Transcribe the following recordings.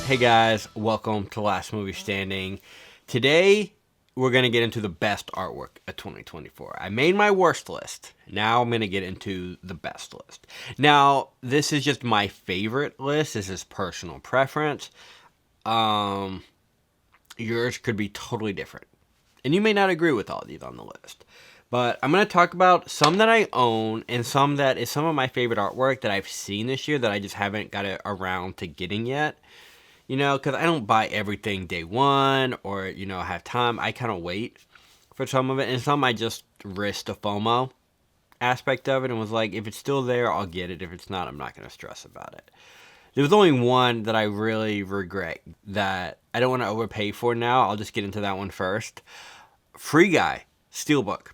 Hey guys, welcome to Last Movie Standing. Today, we're going to get into the best artwork of 2024. I made my worst list. Now I'm going to get into the best list. Now, this is just my favorite list. This is personal preference. Yours could be totally different. And you may not agree with all these on the list. But I'm going to talk about some that I own and some that is some of my favorite artwork that I've seen this year that I just haven't got around to getting yet. You know, because I don't buy everything day one or, have time. I kind of wait for some of it. And some I just risk the FOMO aspect of it and was like, if it's still there, I'll get it. If it's not, I'm not going to stress about it. There was only one that I really regret that I don't want to overpay for now. I'll just get into that one first. Free Guy, steelbook.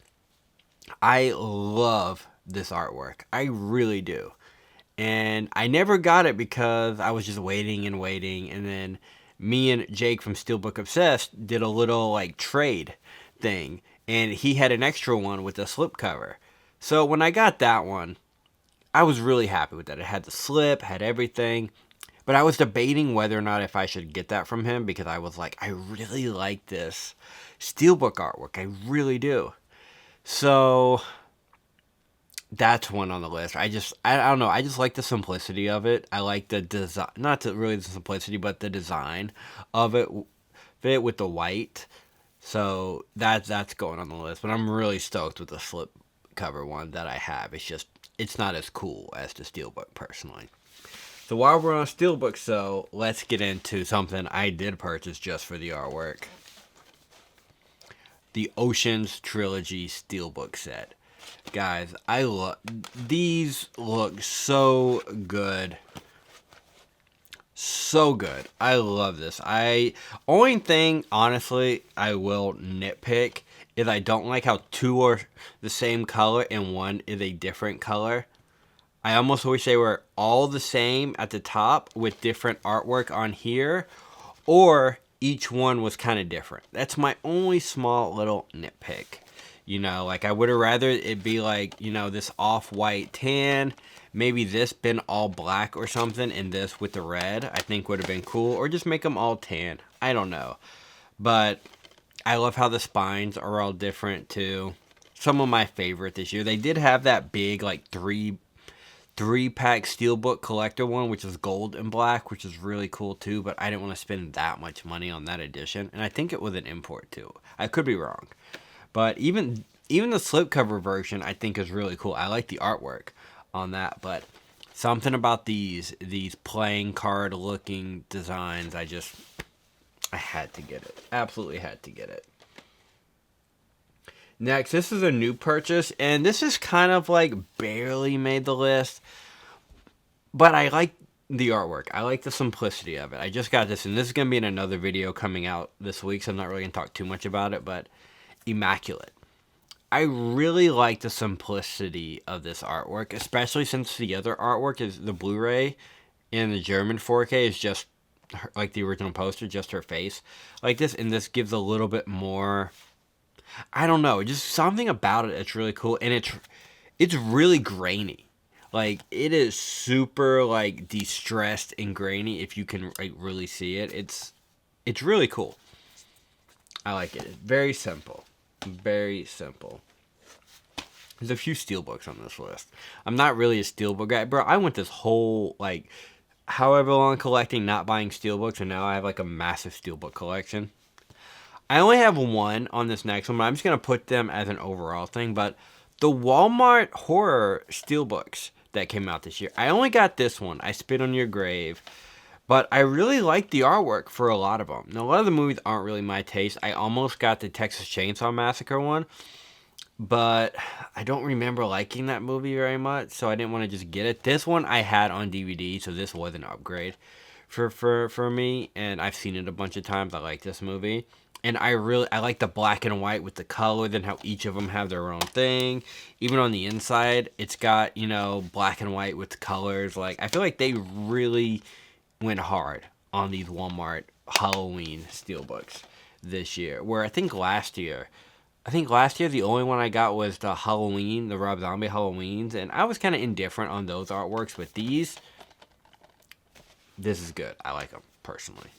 I love this artwork. I really do. And I never got it because I was just waiting. And then me and Jake from Steelbook Obsessed did a little trade thing. And he had an extra one with a slipcover. So when I got that one, I was really happy with that. It had the slip, had everything. But I was debating whether or not if I should get that from him because I was like, I really like this Steelbook artwork. I really do. So that's one on the list. I don't know. I just like the simplicity of it. I like the design, not really the simplicity, but the design of it fit with the white. So that's going on the list. But I'm really stoked with the slip cover one that I have. It's not as cool as the steelbook personally. So while we're on steelbooks, though, let's get into something I did purchase just for the artwork. The Oceans Trilogy steelbook set. Guys, I love these. Look so good. So good. I love this. Only thing, honestly, I will nitpick is I don't like how two are the same color and one is a different color. I almost wish they were all the same at the top with different artwork on here, or each one was kind of different. That's my only small little nitpick. I would have rather it be this off-white tan. Maybe this been all black or something, and this with the red, I think would have been cool. Or just make them all tan. I don't know. But I love how the spines are all different, too. Some of my favorite this year. They did have that big, three-pack steelbook collector one, which is gold and black, which is really cool, too. But I didn't want to spend that much money on that edition. And I think it was an import, too. I could be wrong. But even the slipcover version, I think, is really cool. I like the artwork on that, but something about these playing card looking designs, I had to get it. Absolutely had to get it. Next, this is a new purchase, and this is kind of barely made the list, but I like the artwork. I like the simplicity of it. I just got this, and this is going to be in another video coming out this week, so I'm not really going to talk too much about it, but Immaculate. I really like the simplicity of this artwork, especially since the other artwork is the Blu-ray and the German 4K is just like the original poster, just her face like this, and this gives a little bit more, I don't know, just something about it that's really cool, and it's really grainy. It is super distressed and grainy if you can really see it. It's really cool. I like it. It's very simple. Very simple. There's a few steelbooks on this list. I'm not really a steelbook guy. Bro, I went this whole, however long collecting, not buying steelbooks, and now I have, a massive steelbook collection. I only have one on this next one, but I'm just going to put them as an overall thing. But the Walmart horror steelbooks that came out this year, I only got this one, I Spit on Your Grave. But I really like the artwork for a lot of them. Now, a lot of the movies aren't really my taste. I almost got the Texas Chainsaw Massacre one, but I don't remember liking that movie very much, so I didn't want to just get it. This one I had on DVD, so this was an upgrade for me, and I've seen it a bunch of times. I like this movie. And I like the black and white with the colors and how each of them have their own thing. Even on the inside, it's got, black and white with the colors. I feel like they really went hard on these Walmart Halloween steelbooks this year. Where I think last year the only one I got was the Halloween, the Rob Zombie Halloweens, and I was kind of indifferent on those artworks. But this is good. I like them. personally.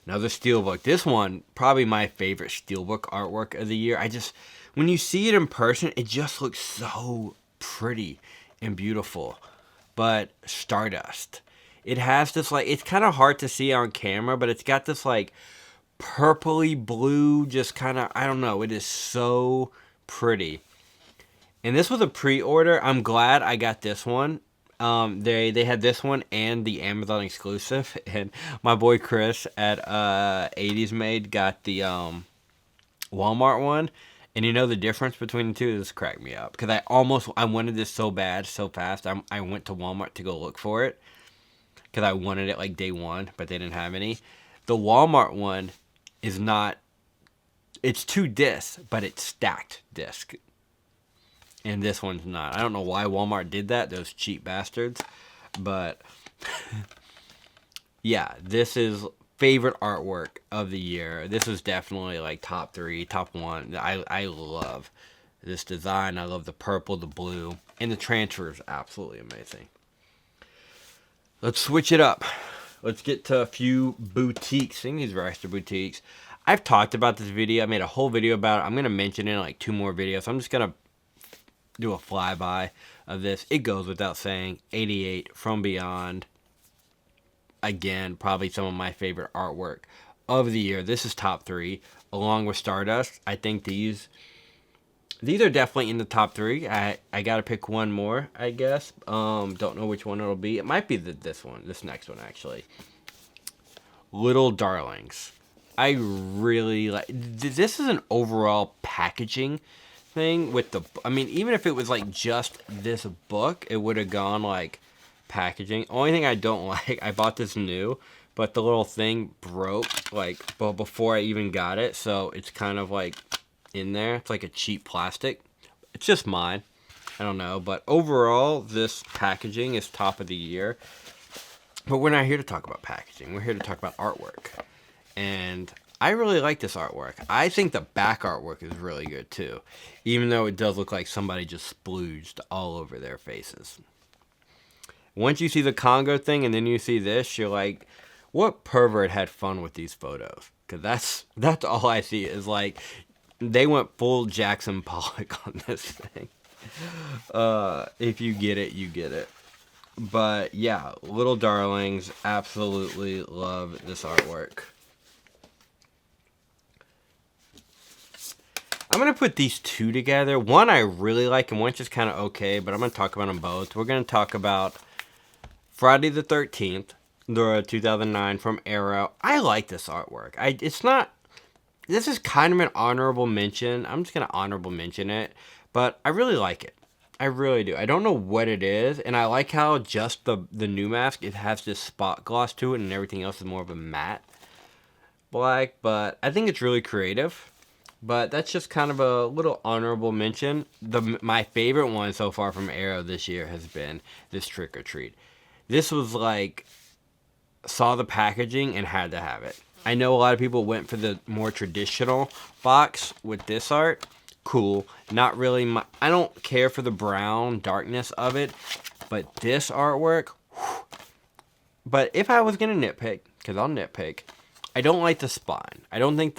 Another steelbook. This one, probably my favorite steelbook artwork of the year. When you see it in person, it just looks so pretty and beautiful. But Stardust. It has this, like, it's kind of hard to see on camera, but it's got this, like, purpley blue, just kind of, I don't know. It is so pretty. And this was a pre-order. I'm glad I got this one. They had this one and the Amazon exclusive, and my boy Chris at 80s Made got the Walmart one. And you know the difference between the two? This cracked me up because I wanted this so bad, so fast. I went to Walmart to go look for it because I wanted it like day one, but they didn't have any. The Walmart one is not. It's 2 discs, but it's stacked disc. And this one's not. I don't know why Walmart did that, those cheap bastards. But, yeah, this is favorite artwork of the year. This is definitely like top 3, top 1. I love this design. I love the purple, the blue, and the transfer is absolutely amazing. Let's switch it up. Let's get to a few boutiques. I think these are extra boutiques. I've talked about this video. I made a whole video about it. I'm going to mention it in like 2 more videos. So I'm just going to do a flyby of this. It goes without saying, 88 From Beyond. Again, probably some of my favorite artwork of the year. This is top 3, along with Stardust. I think these are definitely in the top 3. I gotta pick one more, I guess. Don't know which one it'll be. It might be this next one actually. Little Darlings. I really like. This is an overall packaging thing with the, I mean, even if it was like just this book, it would have gone like packaging. Only thing I don't like, I bought this new, but the little thing broke like before I even got it, so it's kind of like in there. It's like a cheap plastic. It's just mine. I don't know, but overall this packaging is top of the year. But we're not here to talk about packaging. We're here to talk about artwork. And I really like this artwork. I think the back artwork is really good too, even though it does look like somebody just splooged all over their faces. Once you see the Congo thing and then you see this, you're like, what pervert had fun with these photos? Because that's all I see is like, they went full Jackson Pollock on this thing. If you get it, you get it. But yeah, Little Darlings, absolutely love this artwork. I'm going to put these 2 together. One I really like and one's just kind of okay, but I'm going to talk about them both. We're going to talk about Friday the 13th, the 2009 from Arrow. I like this artwork. This is kind of an honorable mention. I'm just going to honorable mention it, but I really like it. I really do. I don't know what it is, and I like how just the new mask, it has this spot gloss to it, and everything else is more of a matte black, but I think it's really creative. But that's just kind of a little honorable mention. My favorite one so far from Arrow this year has been this Trick or Treat. This was like, saw the packaging and had to have it. I know a lot of people went for the more traditional box with this art. Cool. Not really I don't care for the brown darkness of it. But this artwork, whew. But if I was going to nitpick, because I'll nitpick, I don't like the spine. I don't think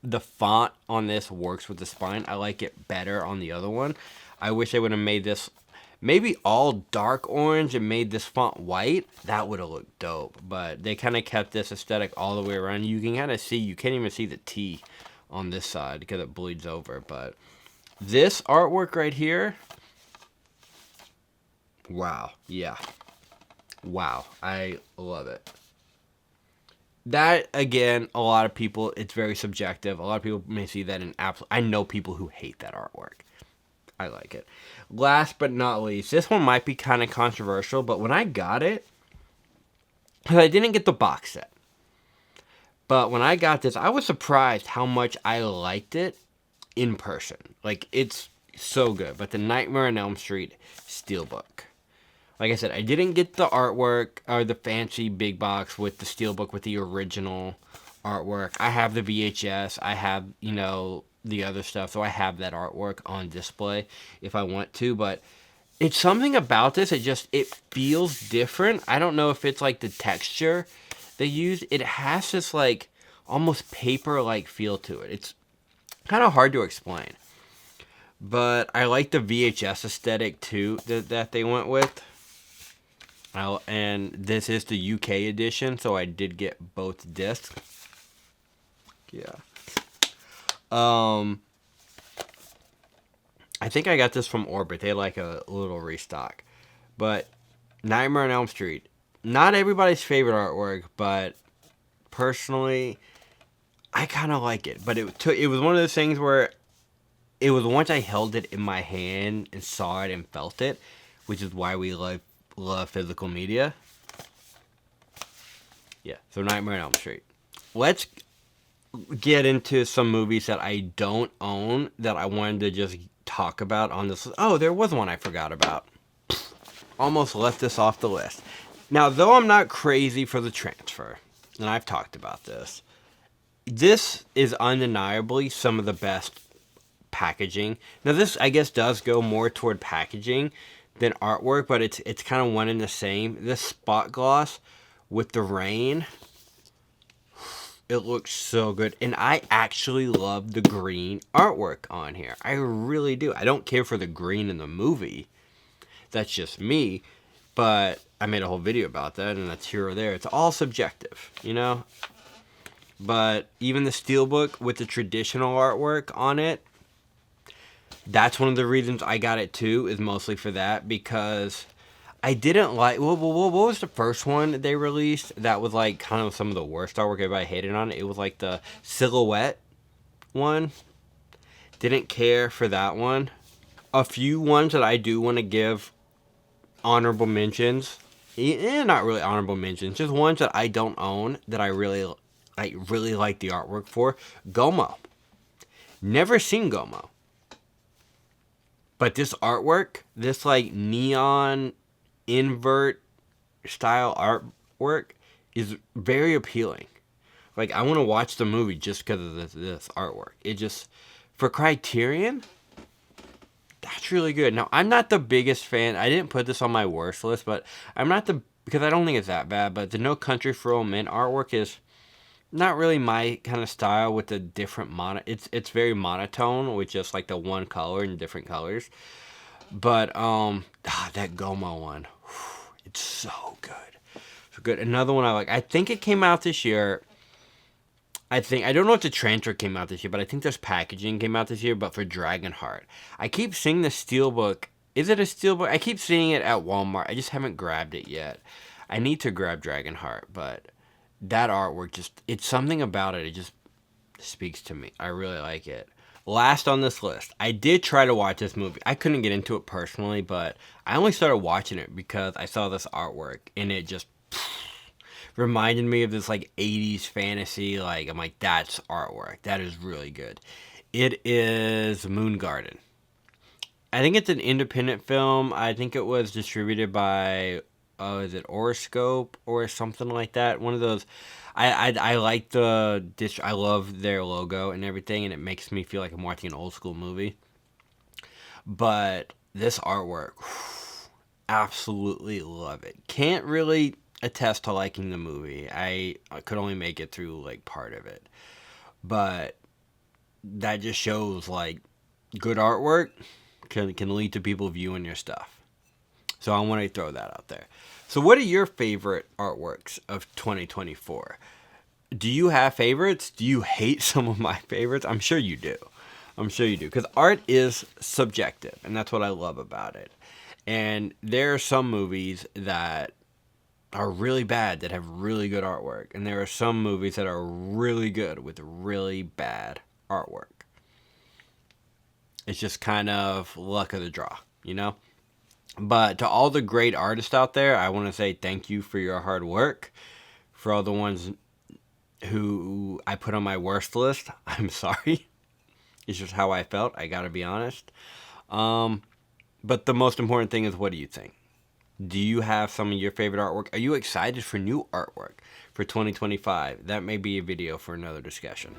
the font on this works with the spine. I like it better on the other one. I wish they would have made this maybe all dark orange and made this font white. That would have looked dope. But they kind of kept this aesthetic all the way around. You can kind of see, you can't even see the T on this side because it bleeds over. But this artwork right here, wow. Yeah. Wow. I love it. That, again, a lot of people, it's very subjective. A lot of people may see that in I know people who hate that artwork. I like it. Last but not least, this one might be kind of controversial, but when I got it, because I didn't get the box set, but when I got this, I was surprised how much I liked it in person. Like, it's so good. But the Nightmare on Elm Street steelbook. Like I said, I didn't get the artwork or the fancy big box with the steelbook with the original artwork. I have the VHS. I have, the other stuff. So I have that artwork on display if I want to. But it's something about this. It feels different. I don't know if it's like the texture it has this like almost paper-like feel to it. It's kind of hard to explain. But I like the VHS aesthetic too that they went with. And this is the UK edition, so I did get both discs. Yeah. I think I got this from Orbit. They had like a little restock. But Nightmare on Elm Street. Not everybody's favorite artwork, but personally, I kind of like it. But it was one of those things where it was once I held it in my hand and saw it and felt it, which is why we love physical media. Yeah, so Nightmare on Elm Street. Let's get into some movies that I don't own that I wanted to just talk about on this. Oh, there was one I forgot about. Almost left this off the list. Now, though I'm not crazy for the transfer, and I've talked about this, this is undeniably some of the best packaging. Now, this, I guess, does go more toward packaging than artwork, but it's kind of one and the same. This spot gloss with the rain, it looks so good. And I actually love the green artwork on here. I really do. I don't care for the green in the movie. That's just me. But I made a whole video about that, and that's here or there. It's all subjective, you know? But even the steelbook with the traditional artwork on it, that's one of the reasons I got it too, is mostly for that, because I didn't like, what was the first one they released that was like kind of some of the worst artwork everybody hated on it? It was like the silhouette one. Didn't care for that one. A few ones that I do want to give honorable mentions, not really honorable mentions, just ones that I don't own that I really like the artwork for. Gomo. Never seen Gomo. But this artwork, this like neon invert style artwork is very appealing. Like, I want to watch the movie just because of this artwork. It just, for Criterion, that's really good. Now, I'm not the biggest fan. I didn't put this on my worst list, but because I don't think it's that bad, but the No Country for Old Men artwork is not really my kind of style with the different it's very monotone with just like the one color and different colors. But that Gomo one, it's so good. So good. Another one I like. I think it came out this year. I don't know if the transfer came out this year, but I think this packaging came out this year, but for Dragonheart. I keep seeing the steelbook. Is it a steelbook? I keep seeing it at Walmart. I just haven't grabbed it yet. I need to grab Dragonheart, but that artwork, it's something about it. It just speaks to me. I really like it. Last on this list, I did try to watch this movie. I couldn't get into it personally, but I only started watching it because I saw this artwork, and it just reminded me of this like 80s fantasy. Like, I'm like, that's artwork. That is really good. It is Moon Garden. I think it's an independent film. I think it was distributed by, is it Horoscope or something like that? One of those. I like I love their logo and everything, and it makes me feel like I'm watching an old school movie. But this artwork, absolutely love it. Can't really attest to liking the movie. I could only make it through like part of it. But that just shows like good artwork can lead to people viewing your stuff. So I want to throw that out there. So what are your favorite artworks of 2024? Do you have favorites? Do you hate some of my favorites? I'm sure you do. Because art is subjective, and that's what I love about it. And there are some movies that are really bad that have really good artwork. And there are some movies that are really good with really bad artwork. It's just kind of luck of the draw, you know? But to all the great artists out there, I want to say thank you for your hard work. For all the ones who I put on my worst list, I'm sorry. It's just how I felt. I got to be honest. But the most important thing is, what do you think? Do you have some of your favorite artwork? Are you excited for new artwork for 2025? That may be a video for another discussion.